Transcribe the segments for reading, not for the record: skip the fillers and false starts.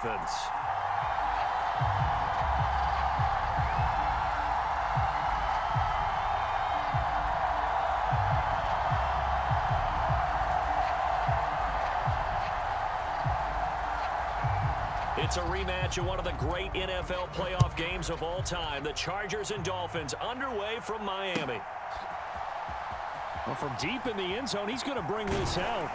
Dolphins. It's a rematch of one of the great NFL playoff games of all time. The Chargers and Dolphins underway from Miami. Well, from deep in the end zone, he's going to bring this out.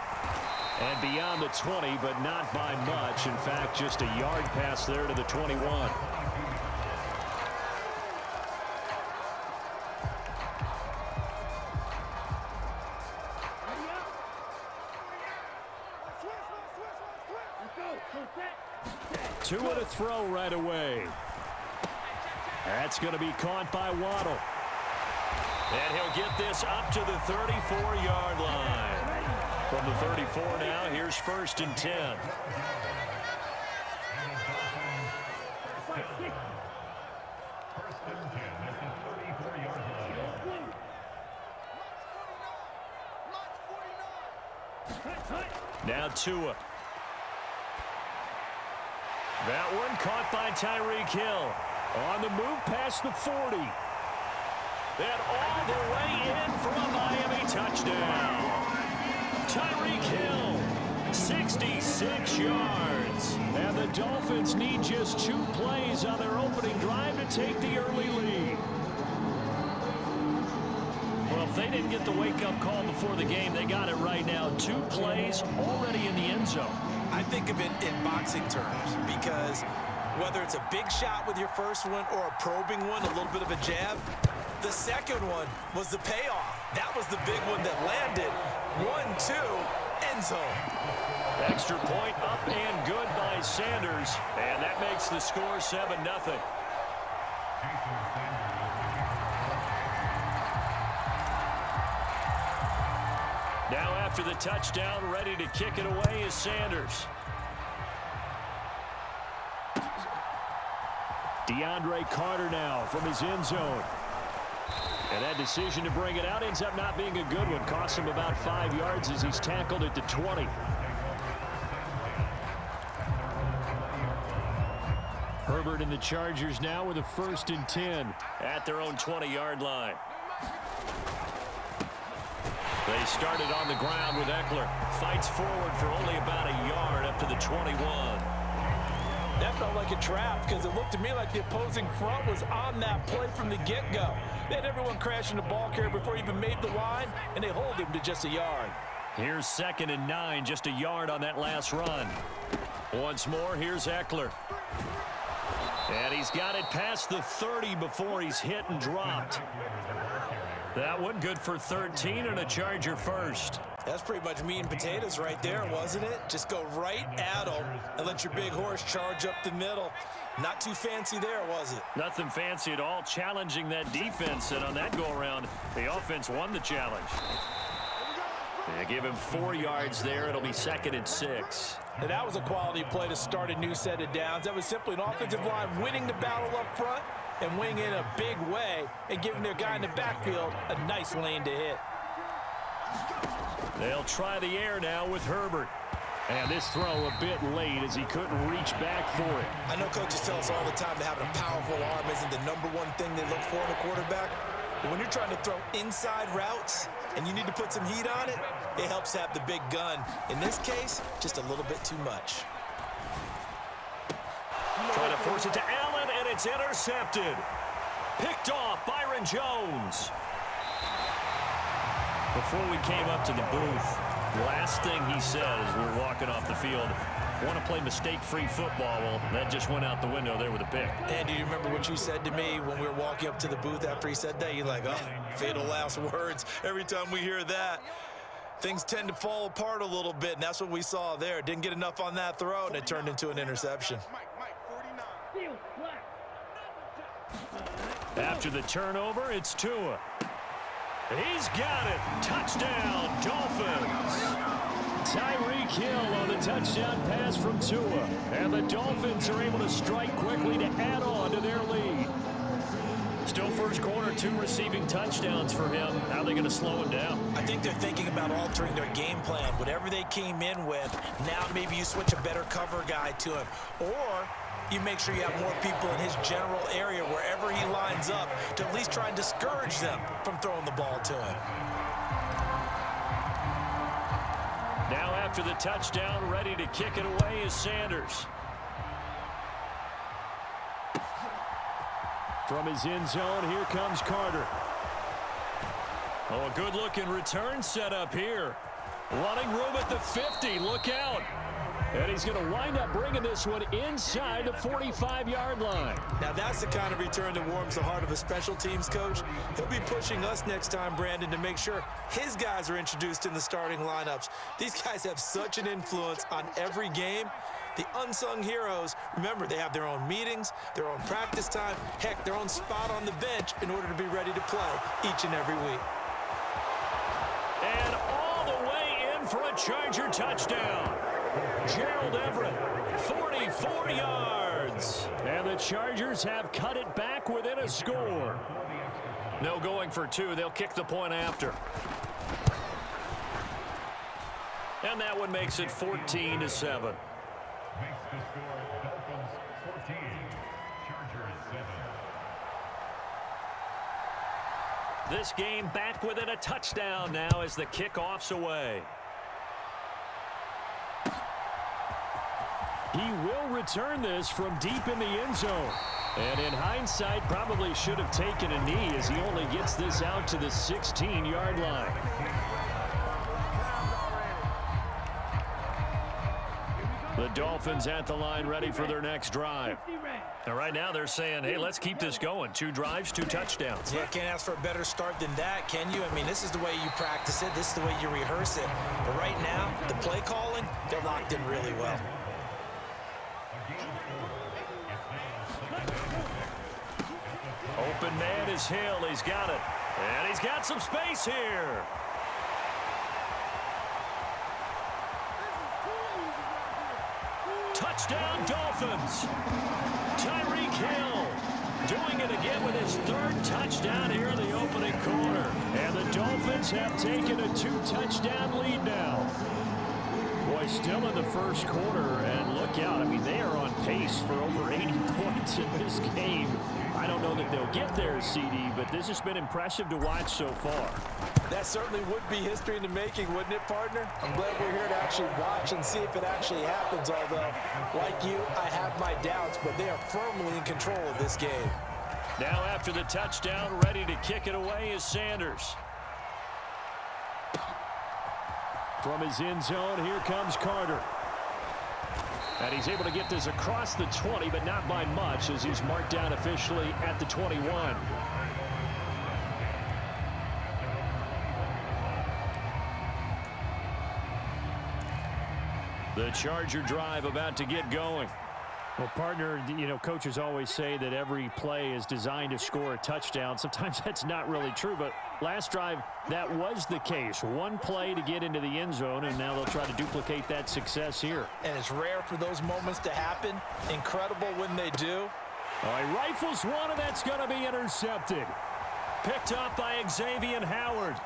And beyond the 20, but not by much. In fact, just a yard pass there to the 21. Two and a throw right away. That's going to be caught by Waddle. And he'll get this up to the 34-yard line. From the 34 now, here's 1st and 10. Now Tua. That one caught by Tyreek Hill. On the move past the 40. And all the way in for a Miami touchdown. Tyreek Hill, 66 yards. And the Dolphins need just 2 plays on their opening drive to take the early lead. Well, if they didn't get the wake-up call before the game, they got it right now. 2 plays already in the end zone. I think of it in boxing terms because whether it's a big shot with your first one or a probing one, a little bit of a jab, the second one was the payoff. That was the big one that landed. 1-2, end zone. Extra point up and good by Sanders. And that makes the score 7-0. Now after the touchdown, ready to kick it away is Sanders. DeAndre Carter now from his end zone. And that decision to bring it out ends up not being a good one. Costs him about 5 yards as he's tackled at the 20. Herbert and the Chargers now with a 1st and 10 at their own 20-yard line. They started on the ground with Eckler. Fights forward for only about a yard up to the 21. That felt like a trap because it looked to me like the opposing front was on that play from the get-go. They had everyone crashing the ball carrier before he even made the line, and they hold him to just a yard. Here's 2nd and 9, just a yard on that last run. Once more, here's Eckler. And he's got it past the 30 before he's hit and dropped. That one good for 13 and a Charger first. That's pretty much meat and potatoes right there, wasn't it? Just go right at them and let your big horse charge up the middle. Not too fancy there, was it? Nothing fancy at all, challenging that defense. And on that go-around, the offense won the challenge. They give him 4 yards there. It'll be 2nd and 6. And that was a quality play to start a new set of downs. That was simply an offensive line winning the battle up front and winning in a big way and giving their guy in the backfield a nice lane to hit. They'll try the air now with Herbert. And this throw a bit late as he couldn't reach back for it. I know coaches tell us all the time that having a powerful arm isn't the #1 thing they look for in a quarterback. But when you're trying to throw inside routes and you need to put some heat on it, it helps have the big gun. In this case, just a little bit too much. Trying to force it to Allen, and it's intercepted. Picked off Byron Jones. Before we came up to the booth, last thing he said as we were walking off the field, want to play mistake-free football. Well, that just went out the window there with a pick. And do you remember what you said to me when we were walking up to the booth after he said that? You're like, oh, fatal last words. Every time we hear that, things tend to fall apart a little bit, and that's what we saw there. Didn't get enough on that throw, and it turned into an interception. After the turnover, it's Tua. He's got it. Touchdown, Dolphins. Tyreek Hill on the touchdown pass from Tua. And the Dolphins are able to strike quickly to add on to their lead. Still first quarter, 2 receiving touchdowns for him. How are they going to slow him down? I think they're thinking about altering their game plan. Whatever they came in with, now maybe you switch a better cover guy to him. Or you make sure you have more people in his general area wherever he lines up to at least try and discourage them from throwing the ball to him. Now after the touchdown, ready to kick it away is Sanders. From his end zone, here comes Carter. Oh, a good-looking return set up here. Running room at the 50. Look out. And he's going to wind up bringing this one inside the 45-yard line. Now, that's the kind of return that warms the heart of a special teams coach. He'll be pushing us next time, Brandon, to make sure his guys are introduced in the starting lineups. These guys have such an influence on every game. The unsung heroes, remember, they have their own meetings, their own practice time, heck, their own spot on the bench in order to be ready to play each and every week. And all the way in for a Charger touchdown. Gerald Everett, 44 yards. And the Chargers have cut it back within a score. No going for 2. They'll kick the point after. And that one makes it 14-7. Makes the score Dolphins 14, Chargers 7. This game back within a touchdown now as the kickoff's away. He will return this from deep in the end zone. And in hindsight, probably should have taken a knee as he only gets this out to the 16-yard line. The Dolphins at the line ready for their next drive. And right now they're saying, hey, let's keep this going. 2 drives, 2 touchdowns. Yeah, can't ask for a better start than that, can you? I mean, this is the way you practice it. This is the way you rehearse it. But right now, the play calling, they're locked in really well. Open man is Hill. He's got it. And he's got some space here. Touchdown, Dolphins. Tyreek Hill doing it again with his 3rd touchdown here in the opening quarter. And the Dolphins have taken a 2-touchdown lead now. Boy, still in the first quarter, and look out. I mean, they are on pace for over 80 points in this game. I don't know that they'll get there, CD, but this has been impressive to watch so far. That certainly would be history in the making, wouldn't it, partner? I'm glad we're here to actually watch and see if it actually happens, although, like you, I have my doubts, but they are firmly in control of this game. Now after the touchdown, ready to kick it away is Sanders. From his end zone, here comes Carter. And he's able to get this across the 20, but not by much, as he's marked down officially at the 21. The Charger drive about to get going. Well, partner, you know, coaches always say that every play is designed to score a touchdown. Sometimes that's not really true, but last drive, that was the case. One play to get into the end zone, and now they'll try to duplicate that success here. And it's rare for those moments to happen. Incredible when they do. Oh, he rifles one, and that's going to be intercepted. Picked up by Xavier Howard.